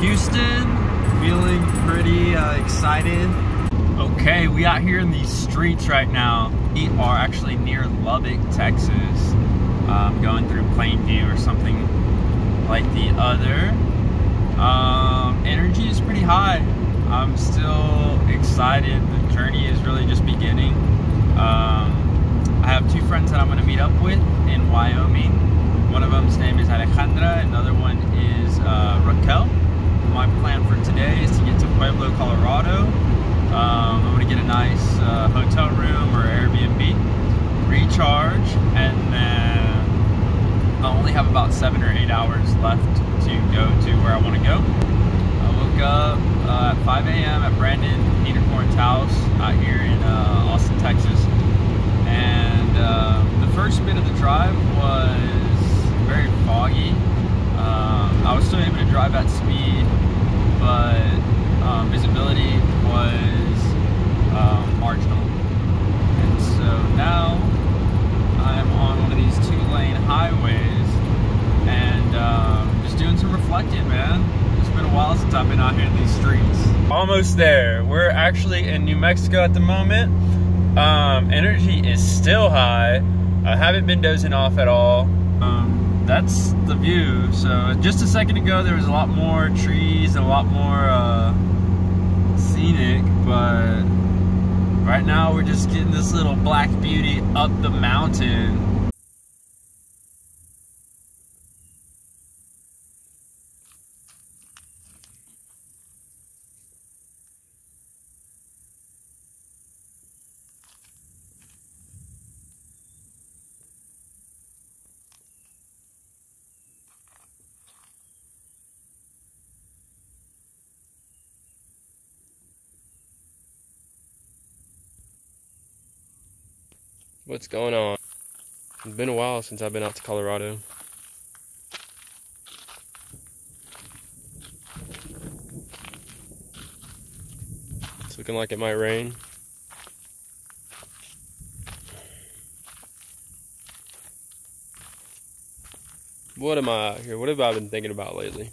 Houston, feeling pretty excited. Okay, we out here in these streets right now. We are actually near Lubbock, Texas, going through Plainview or something like the other. Energy is pretty high. I'm still excited. The journey is really just beginning. I have two friends that I'm going to meet up with in Wyoming. One of them's name is Alejandra, another one is Rackel. My plan for today is to get to Pueblo, Colorado. I'm going to get a nice hotel room or Airbnb, recharge, and then I only have about 7 or 8 hours left to go to where I want to go. I woke up at 5 a.m. at Brandon Niederkorn's house out here in Austin, Texas. And the first bit of the drive was very foggy. I was still able to drive at speed, but visibility was marginal. And so now I'm on one of these 2-lane highways and just doing some reflecting, man. It's been a while since I've been out here in these streets. Almost there. We're actually in New Mexico at the moment. Energy is still high. I haven't been dozing off at all. That's the view. So just a second ago there was a lot more trees and a lot more scenic, but right now we're just getting this little black beauty up the mountain. What's going on? It's been a while since I've been out to Colorado. It's looking like it might rain. What am I out here? What have I been thinking about lately?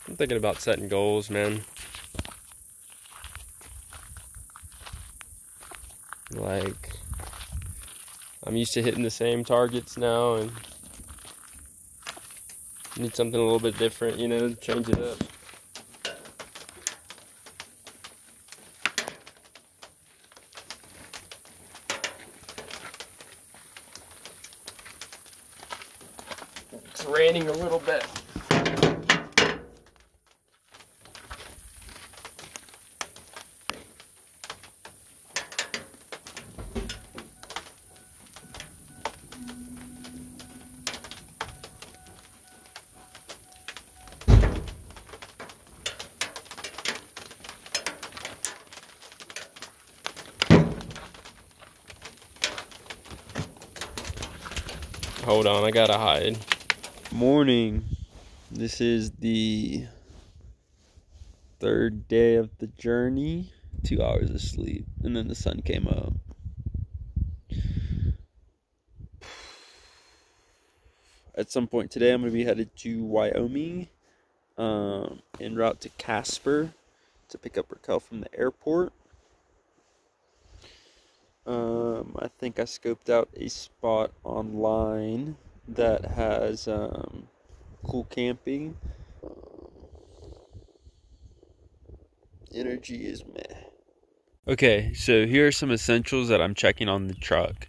I'm thinking about setting goals, man. Like, I'm used to hitting the same targets now and need something a little bit different, you know, change it up. It's raining a little bit. Hold on, I gotta hide. Morning. This is the third day of the journey. 2 hours of sleep, and then the sun came up. At some point today, I'm going to be headed to Wyoming, en route to Casper to pick up Raquel from the airport. I think I scoped out a spot online that has cool camping. Energy is meh. Okay, so here are some essentials that I'm checking on the truck.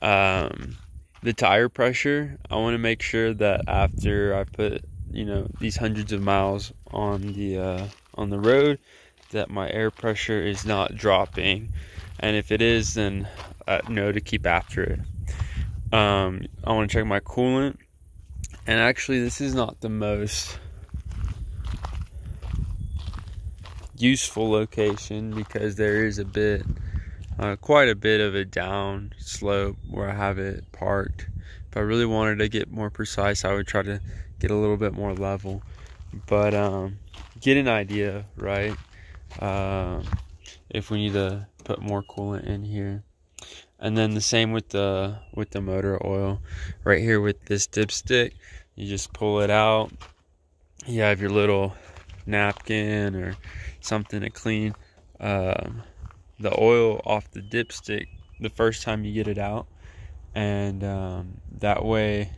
The tire pressure. I want to make sure that after I put, you know, these hundreds of miles on the road, that my air pressure is not dropping, and if it is, then know to keep after it. I want to check my coolant, and actually this is not the most useful location because there is a bit, quite a bit of a down slope where I have it parked. If I really wanted to get more precise, I would try to get a little bit more level, but get an idea, right? If we need to put more coolant in here. And then the same with the motor oil. Right here with this dipstick, you just pull it out. You have your little napkin or something to clean the oil off the dipstick the first time you get it out. And that way,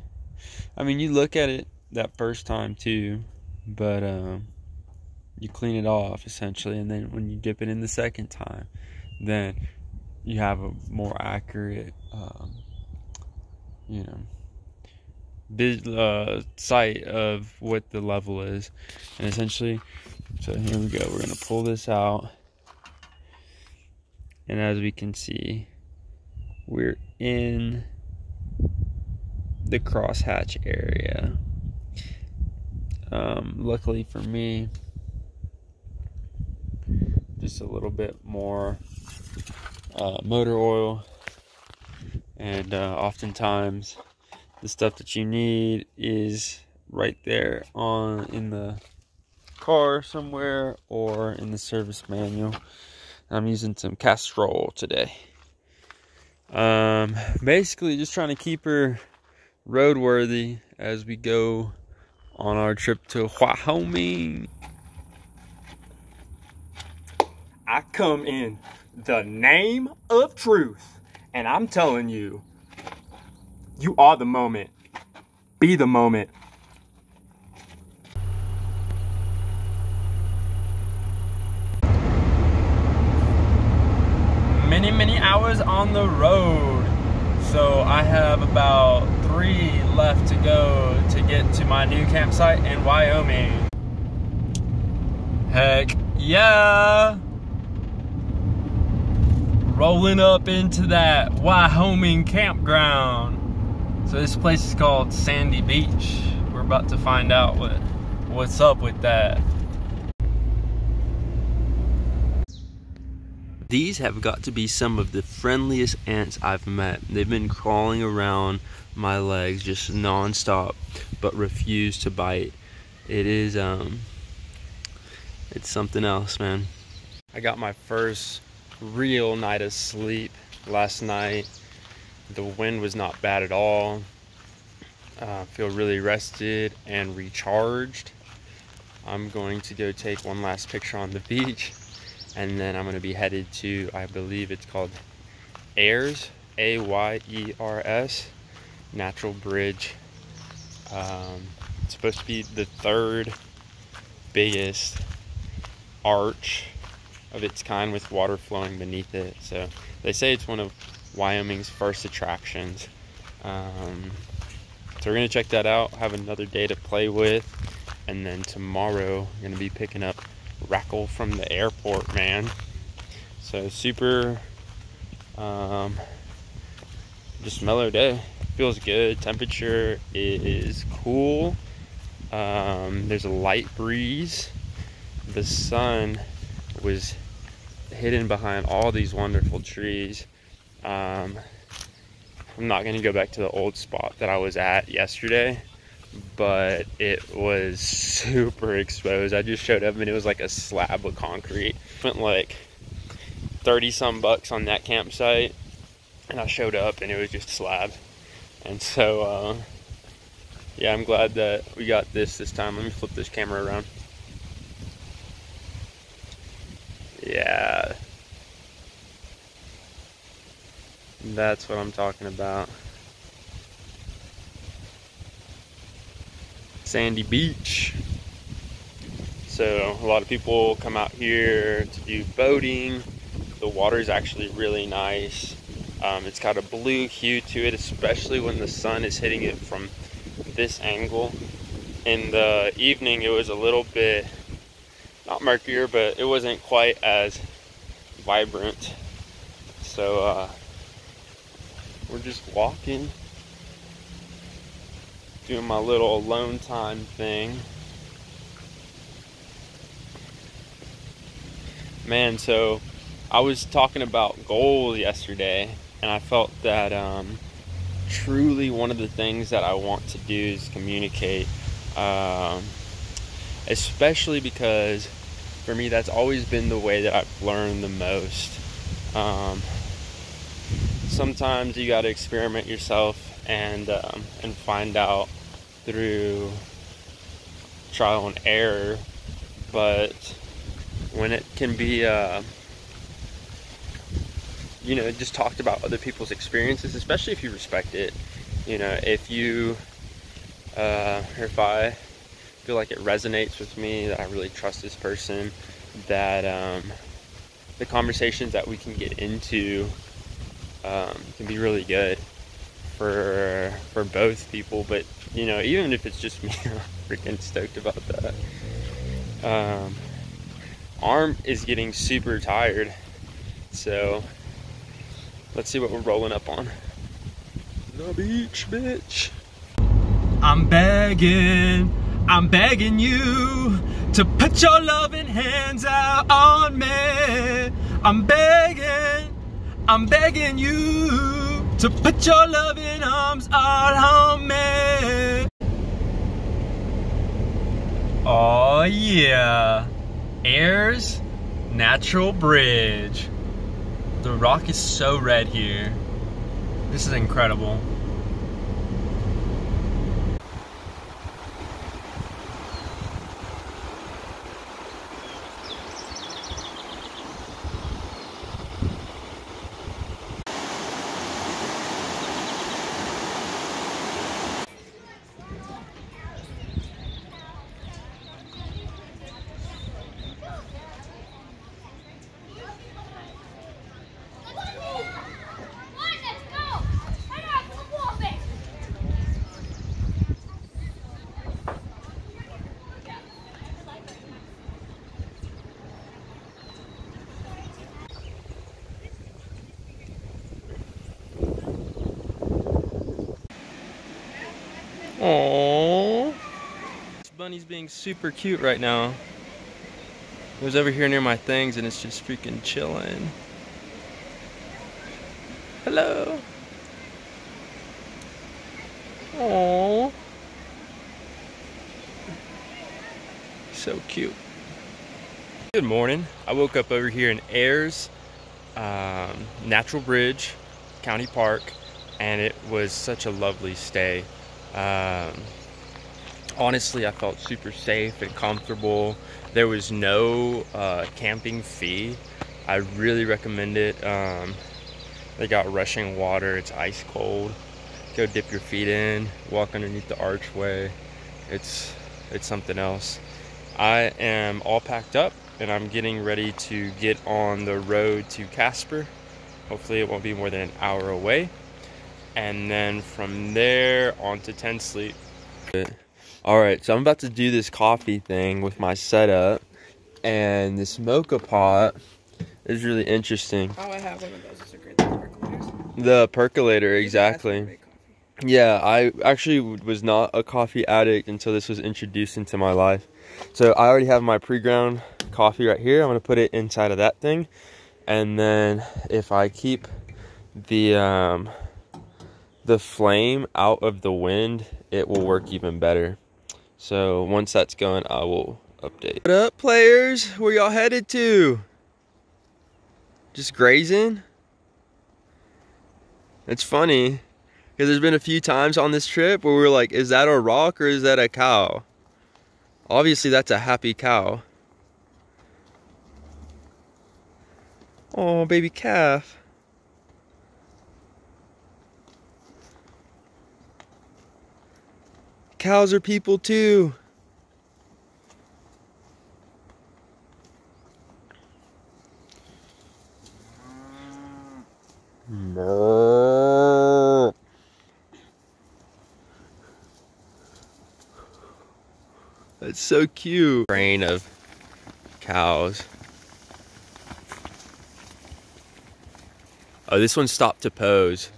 I mean, you look at it that first time too, but you clean it off essentially. And then when you dip it in the second time, then you have a more accurate you know, sight of what the level is. And essentially, so here we go, we're gonna pull this out, and as we can see, we're in the crosshatch area. Luckily for me, just a little bit more motor oil, and oftentimes the stuff that you need is right there in the car somewhere or in the service manual. I'm using some Castrol today. Basically just trying to keep her roadworthy as we go on our trip to Wyoming. I come in the name of truth, and I'm telling you, you are the moment. Be the moment. Many hours on the road. So I have about 3 left to go to get to my new campsite in Wyoming. Heck yeah! Rolling up into that Wyoming campground. So this place is called Sandy Beach. We're about to find out what's up with that. These have got to be some of the friendliest ants I've met. They've been crawling around my legs just non-stop, but refuse to bite. It is it's something else, man. I got my first real night of sleep last night. The wind was not bad at all. Feel really rested and recharged. I'm going to go take one last picture on the beach, and then I'm going to be headed to, I believe it's called Ayers, A-Y-E-R-S, Natural Bridge. It's supposed to be the 3rd biggest arch of its kind with water flowing beneath it. So they say it's one of Wyoming's first attractions. So we're gonna check that out, have another day to play with, and then tomorrow I'm gonna be picking up Rackel from the airport, man. So super just mellow day. Feels good. Temperature is cool. There's a light breeze. The sun was hidden behind all these wonderful trees. I'm not gonna go back to the old spot that I was at yesterday, but it was super exposed. I just showed up and it was like a slab of concrete. Spent like 30 some bucks on that campsite, and I showed up and it was just slab. And so yeah, I'm glad that we got this time. Let me flip this camera around. Yeah, that's what I'm talking about. Sandy Beach. So a lot of people come out here to do boating. The water is actually really nice. It's got a blue hue to it, especially when the sun is hitting it from this angle. In the evening it was a little bit, not murkier, but it wasn't quite as vibrant. So we're just walking, doing my little alone time thing. Man, so I was talking about goals yesterday, and I felt that truly one of the things that I want to do is communicate, especially because for me that's always been the way that I've learned the most. sometimes you got to experiment yourself and find out through trial and error. But when it can be you know, just talked about other people's experiences, especially if you respect it, you know, if you or if I feel like it resonates with me, that I really trust this person, that the conversations that we can get into can be really good for both people. But you know, even if it's just me, I'm freaking stoked about that. Arm is getting super tired, so let's see what we're rolling up on. The beach, bitch. I'm begging you to put your loving hands out on me. I'm begging you to put your loving arms out on me. Oh yeah, Ayers Natural Bridge. The rock is so red here. This is incredible. Aww. This bunny's being super cute right now. It was over here near my things and it's just freaking chilling. Hello. Aww. So cute. Good morning. I woke up over here in Ayers Natural Bridge County Park, and it was such a lovely stay. Honestly, I felt super safe and comfortable. There was no camping fee. I really recommend it. They got rushing water. It's ice cold. Go dip your feet in, walk underneath the archway. It's something else. I am all packed up and I'm getting ready to get on the road to Casper. Hopefully it won't be more than an hour away. And then from there on to Tensleep. Alright, so I'm about to do this coffee thing with my setup. And this mocha pot is really interesting. Oh, I have one of those. Those are great. Those percolators. The percolator, exactly. Yeah, I actually was not a coffee addict until this was introduced into my life. So I already have my pre-ground coffee right here. I'm going to put it inside of that thing. And then if I keep the flame out of the wind, it will work even better. So once that's going, I will update. What up, players? Where y'all headed to? Just grazing? It's funny, because there's been a few times on this trip where we're like, is that a rock or is that a cow? Obviously that's a happy cow. Oh, baby calf. Cows are people too. That's so cute. Train of cows. Oh, this one stopped to pose.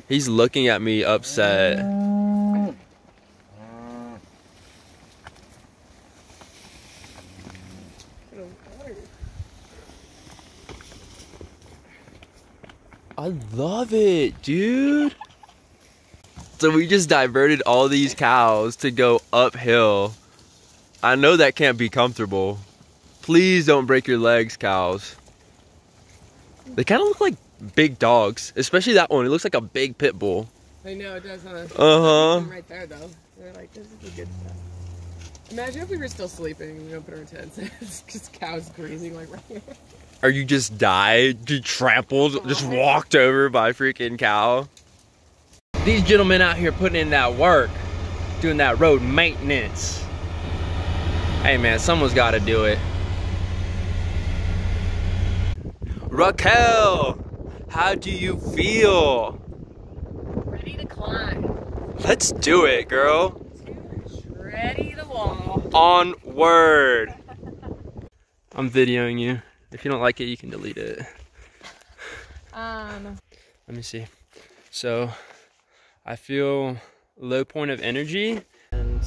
He's looking at me upset. I love it, dude. So we just diverted all these cows to go uphill. I know that can't be comfortable. Please don't break your legs, cows. They kind of look like big dogs, especially that one. It looks like a big pit bull. I know it does, huh? Uh-huh. Right there, though. They're like, this is the good stuff. Imagine if we were still sleeping and we opened our tents. It's just cows grazing like right here. Or you just died, you trampled, just walked over by a freaking cow. These gentlemen out here putting in that work, doing that road maintenance. Hey man, someone's got to do it. Rackel, how do you feel? Ready to climb. Let's do it, girl. Ready to walk. Onward. I'm videoing you. If you don't like it, you can delete it. Let me see. So, I feel low point of energy. And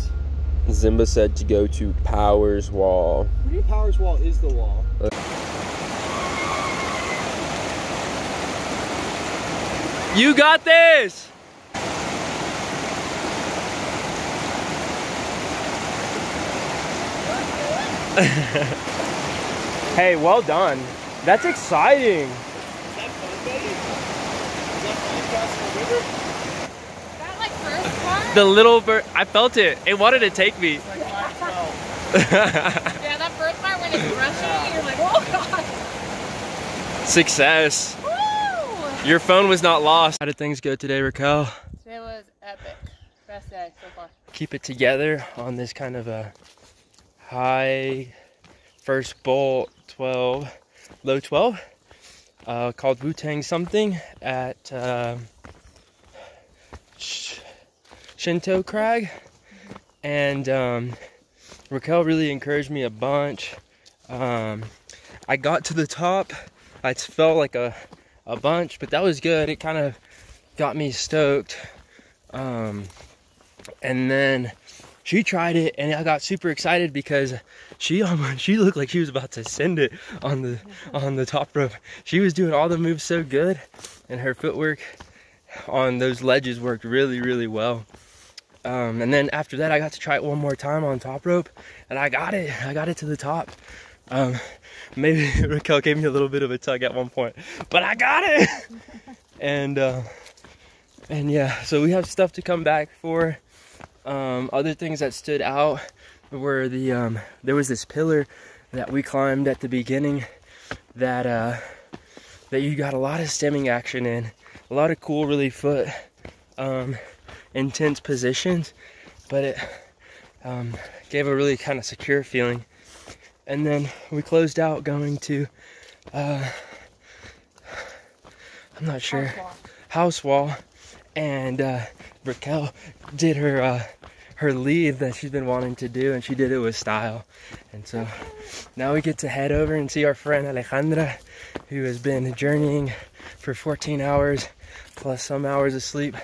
Zimba said to go to Powers Wall. What do you mean Powers Wall is the wall? You got this! Hey, well done. That's exciting. Is that fun, buddy? Is that fun crossing the river? That like first part? The little bird, I felt it. It wanted to take me. It's like 512. Yeah, that first part when it's rushing, you're like, oh god. Success. Woo! Your phone was not lost. How did things go today, Rackel? Today was epic. Best day so far. Keep it together on this kind of a high first bolt 12, low 12, called Wu-Tang something at Shinto Crag. And Rackel really encouraged me a bunch. I got to the top. I felt like a bunch, but that was good. It kind of got me stoked. And then she tried it, and I got super excited because she looked like she was about to send it on the top rope. She was doing all the moves so good, and her footwork on those ledges worked really, really well. And then after that, I got to try it one more time on top rope, and I got it. I got it to the top. Maybe Rackel gave me a little bit of a tug at one point, but I got it. And yeah, so we have stuff to come back for. Other things that stood out were there was this pillar that we climbed at the beginning that you got a lot of stemming action in, a lot of cool, really foot intense positions, but it gave a really kind of secure feeling. And then we closed out going to I'm not sure, house wall. And Rackel did her lead that she's been wanting to do, and she did it with style. And so now we get to head over and see our friend Alejandra, who has been journeying for 14 hours plus some hours of sleep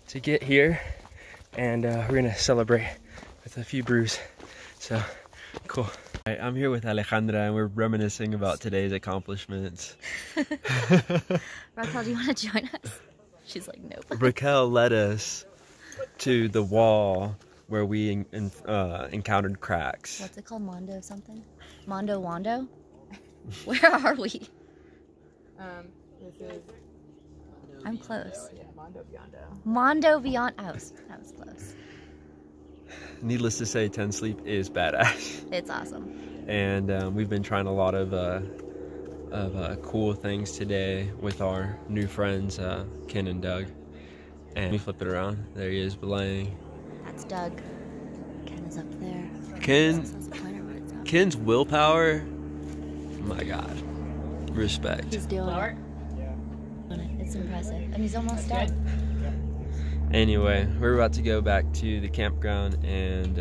to get here. And we're gonna celebrate with a few brews. So cool. I'm here with Alejandra, and we're reminiscing about today's accomplishments. Rackel, do you want to join us? She's like, nope. Rackel led us to the wall where we encountered cracks. What's it called? Mondo something? Mondo Wando? Where are we? This is... I'm close. Yeah, Mondo Biondo. Mondo Beyond. I was close. Needless to say, Tensleep is badass. It's awesome. And we've been trying a lot of cool things today with our new friends, Ken and Doug. And let me flip it around. There he is belaying. That's Doug. Ken is up there. Ken's willpower, my God, respect. He's doing it. It's impressive. And he's almost done. Anyway, we're about to go back to the campground and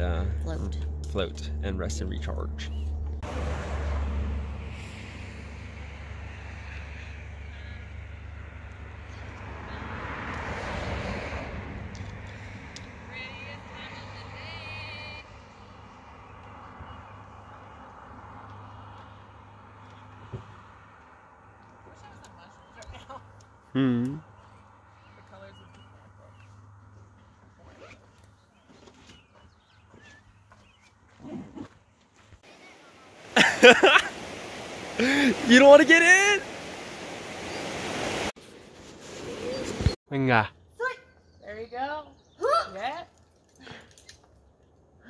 float and rest and recharge. You don't want to get in? Venga. There you go. Yeah.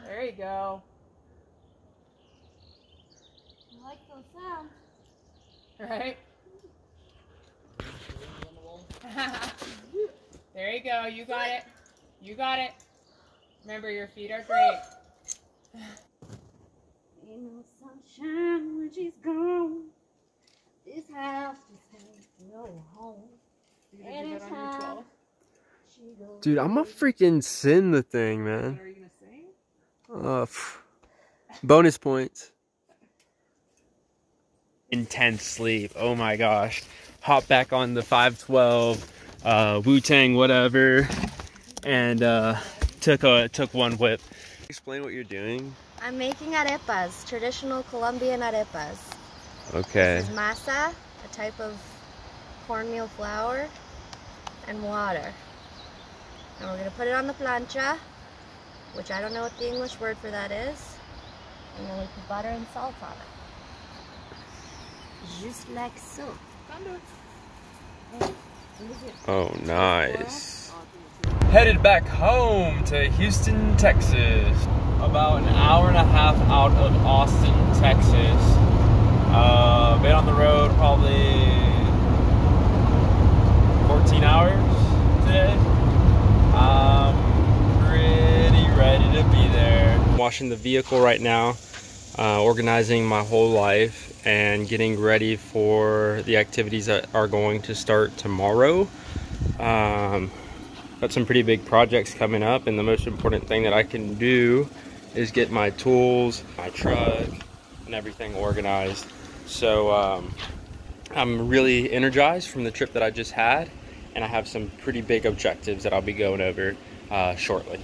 There you go. I like those sounds. Right? There you go. You got it. You got it. Remember, your feet are great. Ain't no sunshine when she's gone. This house just ain't no home. You gonna do that on your 12? She goes. Dude, I'm gonna freaking send the thing, man. What are you gonna sing? Bonus points. Intense sleep. Oh my gosh. Hop back on the 512, Wu-Tang, whatever, and took one whip. Explain what you're doing. I'm making arepas, traditional Colombian arepas. Okay. This is masa, a type of cornmeal flour, and water. And we're gonna put it on the plancha, which I don't know what the English word for that is. And then we put butter and salt on it. Just like so. Oh, nice. Headed back home to Houston, Texas. About an hour and a half out of Austin, Texas. Been on the road probably 14 hours today. I'm pretty ready to be there. Washing the vehicle right now, organizing my whole life and getting ready for the activities that are going to start tomorrow. Got some pretty big projects coming up, and the most important thing that I can do is get my tools, my truck, and everything organized. So I'm really energized from the trip that I just had, and I have some pretty big objectives that I'll be going over shortly.